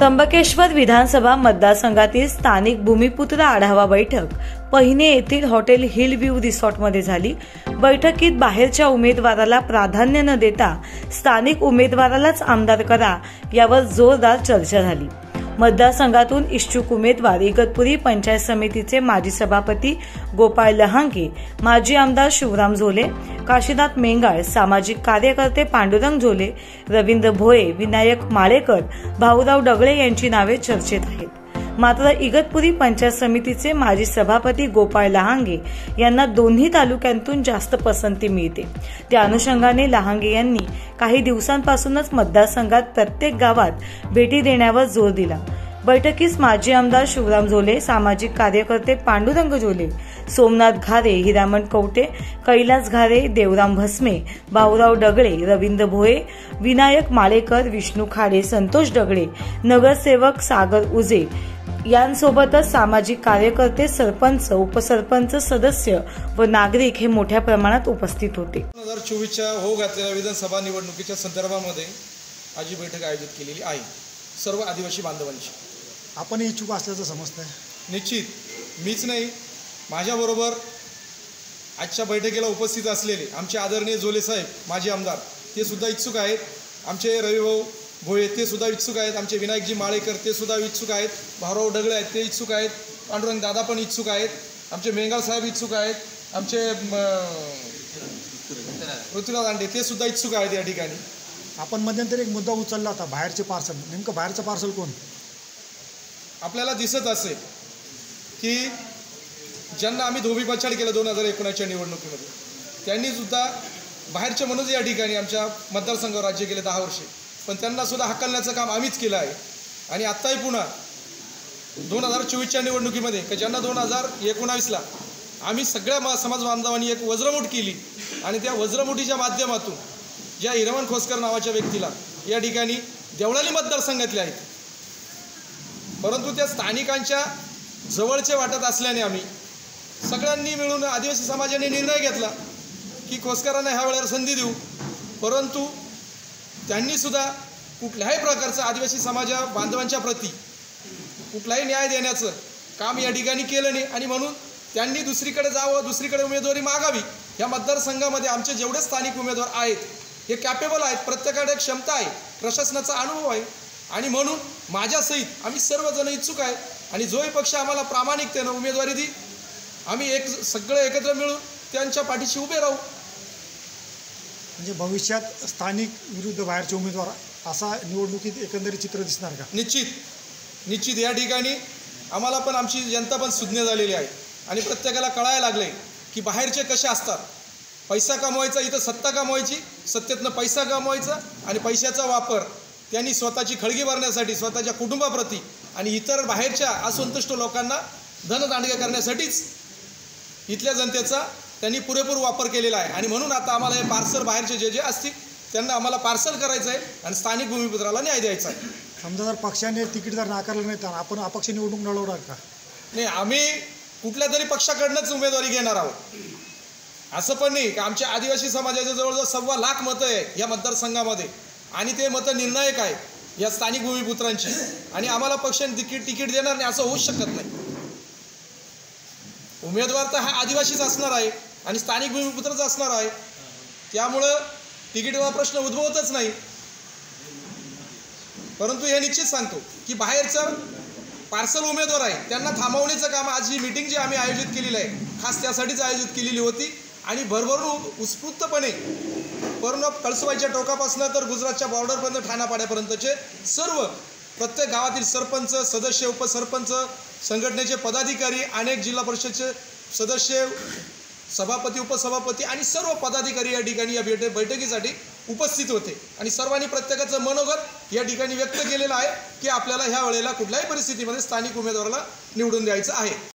त्र्यंबकेश्वर विधानसभा मतदारसंघातील स्थानिक भूमिपुत्र आढावा बैठक पहिने येथील हॉटेल हिल व्ह्यू रिसॉर्टमध्ये झाली। बैठकीत बाहेरच्या उमेदवाराला प्राधान्य न देता स्थानिक उमेदवारालाच आमदार करा यावर जोरदार चर्चा झाली। मतदारसंघातून इच्छुक उमेदवार इगतपुरी पंचायत समितीचे माजी सभापती गोपाळ लहांगे, माजी आमदार शिवराम झोले, काशीनाथ मेंगाळ, सामाजिक कार्यकर्ते पांडुरंग झोले, रवींद्र भोये, विनायक माळेकर, भाऊराव डगळे यांची नावे चर्चेत आहेत। मात्र इगतपुरी पंचायत समितीचे माजी सभापती गोपाळ लहांगे यांना दोन्ही तालुक्यांतून जास्त पसंती मिळते। त्या अनुषंगाने लहांगे यांनी काही दिवसांपासूनच मतदारसंघात प्रत्येक गावात भेटी देण्यावर जोर दिला। बैठकीस माजी आमदार शिवराम झोले, सामाजिक कार्यकर्ते पांडुरंग झोले, सोमनाथ घारे, हिरामण कवटे, कैलास घारे, देवराम भस्मे, भाऊराव डगळे, रवींद्र भोये, विनायक माळेकर, विष्णू खाडे, संतोष डगळे, नगरसेवक सागर उजे यांसोबतच सामाजिक कार्यकर्ते, सरपंच, उपसरपंच, सदस्य व नागरिक हे मोठ्या प्रमाणात उपस्थित होते। 2024च्या हो घातलेल्या विधानसभा निवडणुकीच्या संदर्भामध्ये आज ही बैठक आयोजित केलेली आहे सर्व आदिवासी बांधवांची। आपण इच्छुक असल्याचं समजतंय? निश्चित मीच नाही, माझ्याबरोबर आजच्या बैठकीला उपस्थित असलेले आमचे आदरणीय झोले साहेब माजी आमदार ते सुद्धा इच्छुक आहेत, आमचे रविभाऊ भोये ते सुद्धा इच्छुक आहेत, आमचे विनायकजी माळेकर ते सुद्धा इच्छुक आहेत, भाऊराव डगळे आहेत ते इच्छुक आहेत, पांडुरंग दादा पण इच्छुक आहेत, आमचे मेंगाळ साहेब इच्छुक आहेत, आमचे ऋतुराज दांडे ते सुद्धा इच्छुक आहेत। या ठिकाणी आपण मध्यंतरी एक मुद्दा उचलला होता, बाहेरचे पार्सल। नेमकं बाहेरचं पार्सल कोण? आपल्याला दिसत असेल की ज्यांना आम्ही धोबीपछाड केलं 2019च्या निवडणुकीमध्ये त्यांनी सुद्धा बाहेरचे म्हणूनच या ठिकाणी आमच्या मतदारसंघावर राज्य केले 10 वर्षे, पण त्यांना सुद्धा हकलण्याचं काम आम्हीच केलं आहे। आणि आत्ताही पुन्हा 2024च्या निवडणुकीमध्ये की ज्यांना 2019ला आम्ही सगळ्या समाज बांधवांनी एक वज्रमुठ केली आणि त्या वज्रमुठीच्या माध्यमातून ज्या हिरामण खोसकर नावाच्या व्यक्तीला या ठिकाणी देवळाली मतदारसंघातले आहेत, परंतु त्या स्थानिकांच्या जवळचे वाटत असल्याने आम्ही सगळ्यांनी मिळून आदिवासी समाजाने निर्णय घेतला की खोसकरांना ह्या वेळेला संधी देऊ, परंतु त्यांनी सुद्धा कुठल्याही प्रकारचं आदिवासी समाजा बांधवांच्या प्रती कुठलाही न्याय देण्याचं काम या ठिकाणी केलं नाही आणि म्हणून त्यांनी दुसरीकडे जावं, दुसरीकडे उमेदवारी मागावी। या मतदारसंघामध्ये आमचे जेवढे स्थानिक उमेदवार आहेत हे कॅपेबल आहेत, प्रत्येकाकडे क्षमता आहे, प्रशासनाचा अनुभव आहे आणि म्हणून माझ्यासहित आम्ही सर्वजण इच्छुक आहे आणि जोही पक्ष आम्हाला प्रामाणिकतेनं उमेदवारी दी आम्ही सगळे एकत्र मिळून त्यांच्या पाठीशी उभे राहू। म्हणजे भविष्यात स्थानिक विरुद्ध बाहेरचे उमेदवार असा निवडणुकीत एकंदरीत चित्र दिसणार का? निश्चित या ठिकाणी आम्हाला पण आमची जनता पण सुज्ञ झालेली आहे आणि प्रत्येकाला कळायला लागले की बाहेरचे कसे असतात। पैसा कमवायचा, इथं सत्ता कमवायची, सत्तेतनं पैसा कमवायचा आणि पैशाचा वापर त्यांनी स्वतःची खळगी भरण्यासाठी, स्वतःच्या कुटुंबाप्रती आणि इतर बाहेरच्या असंतुष्ट लोकांना धनदांडगे करण्यासाठीच इथल्या जनतेचा त्यांनी पुरेपूर वापर केलेला आहे आणि म्हणून आता आम्हाला हे पार्सल बाहेरचे जे असतील त्यांना आम्हाला पार्सल करायचं आहे आणि स्थानिक भूमिपुत्राला न्याय द्यायचा आहे। समजा जर पक्षाने तिकीट जर नाकारलं नाही तर आपण अपक्ष निवडणूक लढवणार का? नाही, आम्ही कुठल्या तरी पक्षाकडनंच उमेदवारी घेणार आहोत। असं पण नाही की आमच्या आदिवासी समाजाच्या जवळजवळ 1.25 लाख मतं आहे या मतदारसंघामध्ये आणि ते मतं निर्णायक आहे या स्थानिक भूमिपुत्रांची आणि आम्हाला पक्षाने तिकीट देणार नाही असं होऊच शकत नाही। उमेदवार तर हा आदिवासीच असणार आहे आणि स्थानिक भूमिपुत्रच असणार आहे, त्यामुळं तिकीटचा प्रश्न उद्भवतच नाही। परंतु हे निश्चित सांगतो की बाहेरचं पार्सल उमेदवार आहे त्यांना थांबवण्याचं काम आज ही मीटिंग जी आम्ही आयोजित केलेली आहे खास त्यासाठीच आयोजित केलेली होती आणि भरभरून उत्स्फूर्तपणे पूर्ण कळसवाईच्या टोकापासून तर गुजरातच्या बॉर्डरपर्यंत ठाणापाड्यापर्यंतचे सर्व प्रत्येक गावातील सरपंच, सदस्य, उपसरपंच, संघटनेचे पदाधिकारी, अनेक जिल्हा परिषदचे सदस्य, सभापती, उपसभापती आणि सर्व पदाधिकारी या ठिकाणी या बैठकीसाठी उपस्थित होते आणि सर्वांनी प्रत्येकाचं मनोगत या ठिकाणी व्यक्त केलेलं आहे की आपल्याला ह्या वेळेला कुठल्याही परिस्थितीमध्ये स्थानिक उमेदवाराला निवडून द्यायचं आहे।